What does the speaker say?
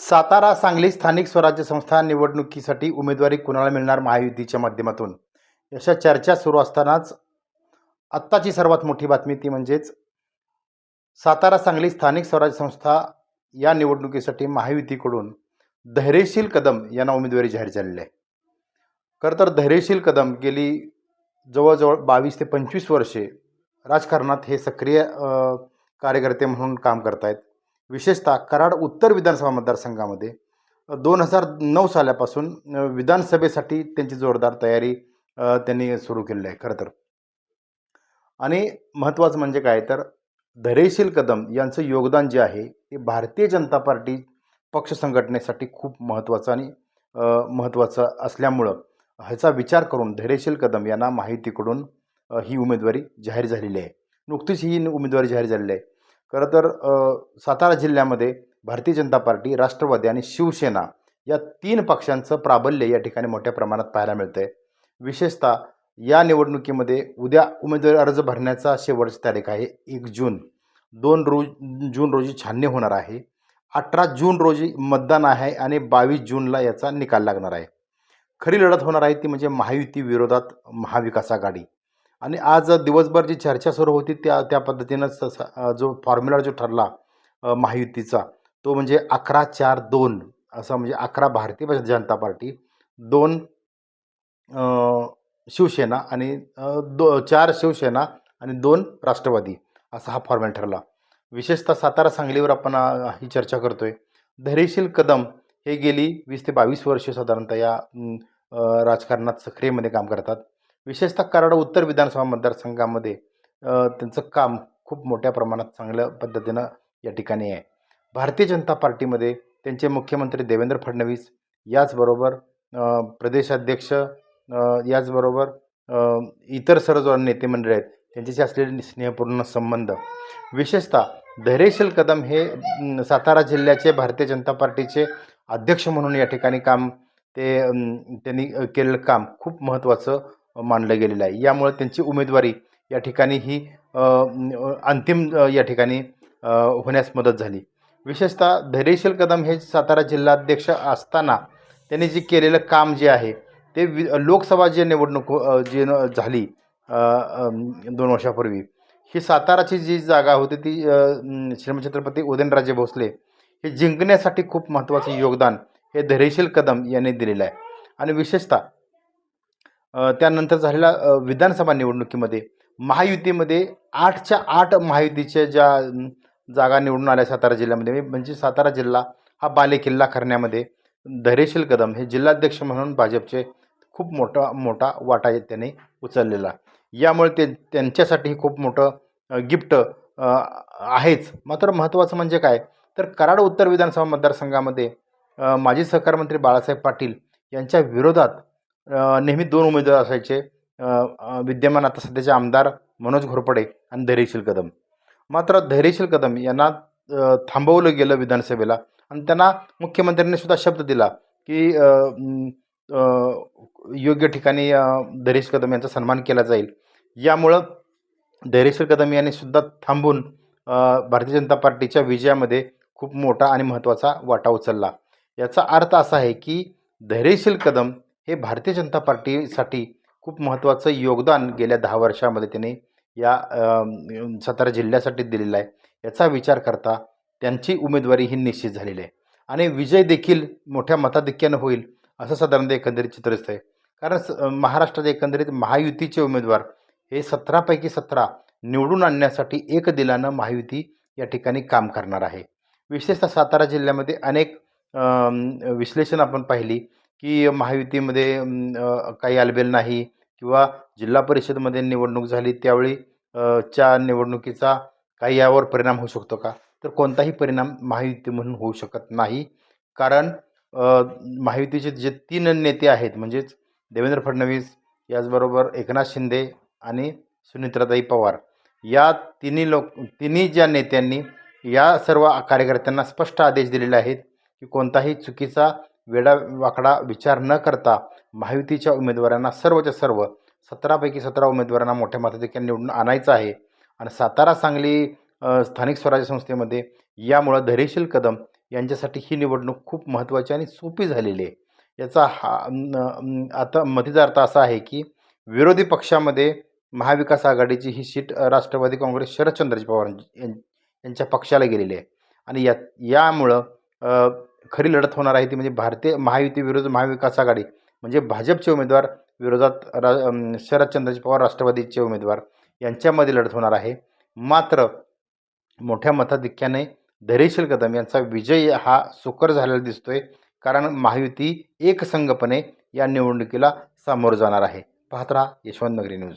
सातारा सांगली स्थानिक स्वराज्य संस्था निवडणुकीसाठी उमेदवारी कुणाला मिळणार महायुतीच्या माध्यमातून अशा चर्चा सुरू असतानाच आत्ताची सर्वात मोठी बातमी ती म्हणजेच सातारा सांगली स्थानिक स्वराज्य संस्था या निवडणुकीसाठी महायुतीकडून धैर्यशील कदम यांना उमेदवारी जाहीर झालेली आहे. खरं तर धैर्यशील कदम गेली जवळजवळ 22 ते 25 वर्षे राजकारणात हे सक्रिय कार्यकर्ते म्हणून काम करत आहेत. विशेषतः कराड उत्तर विधानसभा मतदारसंघामध्ये 2009 सालापासून विधानसभेसाठी त्यांची जोरदार तयारी त्यांनी सुरू केलेली आहे खरं तर. आणि महत्त्वाचं म्हणजे काय तर धैर्यशील कदम यांचं योगदान जे आहे ते भारतीय जनता पार्टी पक्ष संघटनेसाठी खूप महत्त्वाचं आणि महत्त्वाचं असल्यामुळं ह्याचा विचार करून धैर्यशील कदम यांना महायुतीकडून ही उमेदवारी जाहीर झालेली आहे. नुकतीच ही उमेदवारी जाहीर झालेली आहे. खरं तर सातारा जिल्ह्यामध्ये भारतीय जनता पार्टी, राष्ट्रवादी आणि शिवसेना या 3 पक्षांचं प्राबल्य या ठिकाणी मोठ्या प्रमाणात पाहायला मिळतं आहे. विशेषतः या निवडणुकीमध्ये उद्या उमेदवारी अर्ज भरण्याचा शेवटची तारीख आहे 1 जून. 2 जून रोजी छाननी होणार आहे. 18 जून रोजी मतदान आहे आणि 22 जूनला याचा निकाल लागणार आहे. खरी लढत होणार आहे ती म्हणजे महायुती विरोधात महाविकास आघाडी. आणि आज दिवसभर जी चर्चा सुरू होती त्या पद्धतीनंच जो फॉर्म्युला जो ठरला महायुतीचा तो म्हणजे 11-4-2 असं, म्हणजे 11 भारतीय जनता पार्टी, 2 शिवसेना आणि 4 शिवसेना आणि 2 राष्ट्रवादी असा हा फॉर्म्युला ठरला. विशेषतः सातारा सांगलीवर आपण ही चर्चा करतोय. धैर्यशील कदम हे गेली 20 ते 22 वर्षे साधारणतः या राजकारणात सक्रियमध्ये काम करतात. विशेषतः कराड उत्तर विधानसभा मतदारसंघामध्ये त्यांचं काम खूप मोठ्या प्रमाणात चांगल्या पद्धतीनं या ठिकाणी आहे. भारतीय जनता पार्टीमध्ये त्यांचे मुख्यमंत्री देवेंद्र फडणवीस, याचबरोबर प्रदेशाध्यक्ष, याचबरोबर इतर सर्व जो नेते मंडळी आहेत त्यांच्याशी असलेले स्नेहपूर्ण संबंध. विशेषतः धैर्यशील कदम हे सातारा जिल्ह्याचे भारतीय जनता पार्टीचे अध्यक्ष म्हणून या ठिकाणी काम त्यांनी केलेलं काम खूप महत्त्वाचं मानलं गेलेलं आहे. यामुळे त्यांची उमेदवारी या ठिकाणी ही अंतिम या ठिकाणी होण्यास मदत झाली. विशेषतः धैर्यशील कदम हे सातारा जिल्हाध्यक्ष असताना त्यांनी जे केलेलं काम जे आहे ते लोकसभा जे निवडणूक जी झाली 2 वर्षापूर्वी, ही साताराची जी जागा होती ती श्रीमंत छत्रपती उदयनराजे भोसले हे जिंकण्यासाठी खूप महत्त्वाचं योगदान हे धैर्यशील कदम यांनी दिलेलं आहे. आणि विशेषतः त्यानंतर झालेल्या विधानसभा निवडणुकीमध्ये महायुतीमध्ये 8च्या 8 महायुतीच्या ज्या जागा निवडून आल्या सातारा जिल्ह्यामध्ये, म्हणजे सातारा जिल्हा हा बालेकिल्ला करण्यामध्ये धैर्यशील कदम हे जिल्हाध्यक्ष म्हणून भाजपचे खूप मोठा वाटा त्यांनी उचललेला. यामुळे त्यांच्यासाठी खूप मोठं गिफ्ट आहेच. मात्र महत्त्वाचं म्हणजे काय तर कराड उत्तर विधानसभा मतदारसंघामध्ये माजी सहकार मंत्री बाळासाहेब पाटील यांच्या विरोधात नेहमी 2 उमेदवार असायचे, विद्यमान आता सध्याचे आमदार मनोज घोरपडे आणि धैर्यशील कदम. मात्र धैर्यशील कदम यांना थांबवलं गेलं विधानसभेला आणि त्यांना मुख्यमंत्र्यांनी सुद्धा शब्द दिला की योग्य ठिकाणी धैर्यशील कदम यांचा सन्मान केला जाईल. यामुळं धैर्यशील कदम यांनी सुद्धा थांबून भारतीय जनता पार्टीच्या विजयामध्ये खूप मोठा आणि महत्त्वाचा वाटा उचलला. याचा अर्थ असा आहे की धैर्यशील कदम हे भारतीय जनता पार्टीसाठी खूप महत्त्वाचं योगदान गेल्या 10 वर्षामध्ये त्यांनी या सातारा जिल्ह्यासाठी दिलेला आहे. याचा विचार करता त्यांची उमेदवारी ही निश्चित झालेली आहे आणि विजय देखील मोठ्या मताधिक्यानं होईल असं साधारणतः एकंदरीत चित्र दिसतं आहे. कारण महाराष्ट्रात एकंदरीत महायुतीचे उमेदवार हे 17 पैकी 17 निवडून आणण्यासाठी एकदिलानं महायुती या ठिकाणी काम करणार आहे. विशेषतः सातारा जिल्ह्यामध्ये अनेक विश्लेषण आपण पाहिली की महायुतीमध्ये काही आलबेल नाही किंवा जिल्हा परिषदमध्ये निवडणूक झाली त्यावेळी च्या निवडणुकीचा काही यावर परिणाम होऊ शकतो का तर कोणताही परिणाम महायुती म्हणून होऊ शकत नाही. कारण महायुतीचे जे 3 नेते आहेत म्हणजेच देवेंद्र फडणवीस, याचबरोबर एकनाथ शिंदे आणि सुनित्राताई पवार, या तिन्ही ज्या नेत्यांनी या सर्व कार्यकर्त्यांना स्पष्ट आदेश दिलेले आहेत की कोणताही चुकीचा वेडावाकडा विचार न करता महायुतीच्या उमेदवारांना सर्वच्या सर्व 17 पैकी 17 उमेदवारांना मोठ्या मताधिक्याने निवडून आणायचं आहे. आणि सातारा सांगली स्थानिक स्वराज्य संस्थेमध्ये यामुळं धैर्यशील कदम यांच्यासाठी ही निवडणूक खूप महत्त्वाची आणि सोपी झालेली आहे. याचा आता मतीचा अर्थ असा आहे की विरोधी पक्षामध्ये महाविकास आघाडीची ही सीट राष्ट्रवादी काँग्रेस शरदचंद्रजी पवार यांच्या पक्षाला गेलेली आहे आणि यामुळं खरी लढत होणार आहे ती म्हणजे भारतीय महायुती विरुद्ध महाविकास आघाडी म्हणजे भाजपचे उमेदवार विरोधात शरदचंद्रजी पवार राष्ट्रवादीचे उमेदवार यांच्यामध्ये लढत होणार आहे. मात्र मोठ्या मताधिक्याने धैर्यशील कदम यांचा विजय हा सुकर झालेला दिसतोय, कारण महायुती एकसंघपणे या निवडणुकीला सामोरं जाणार आहे. पाहत रहा यशवंत नगरी न्यूज.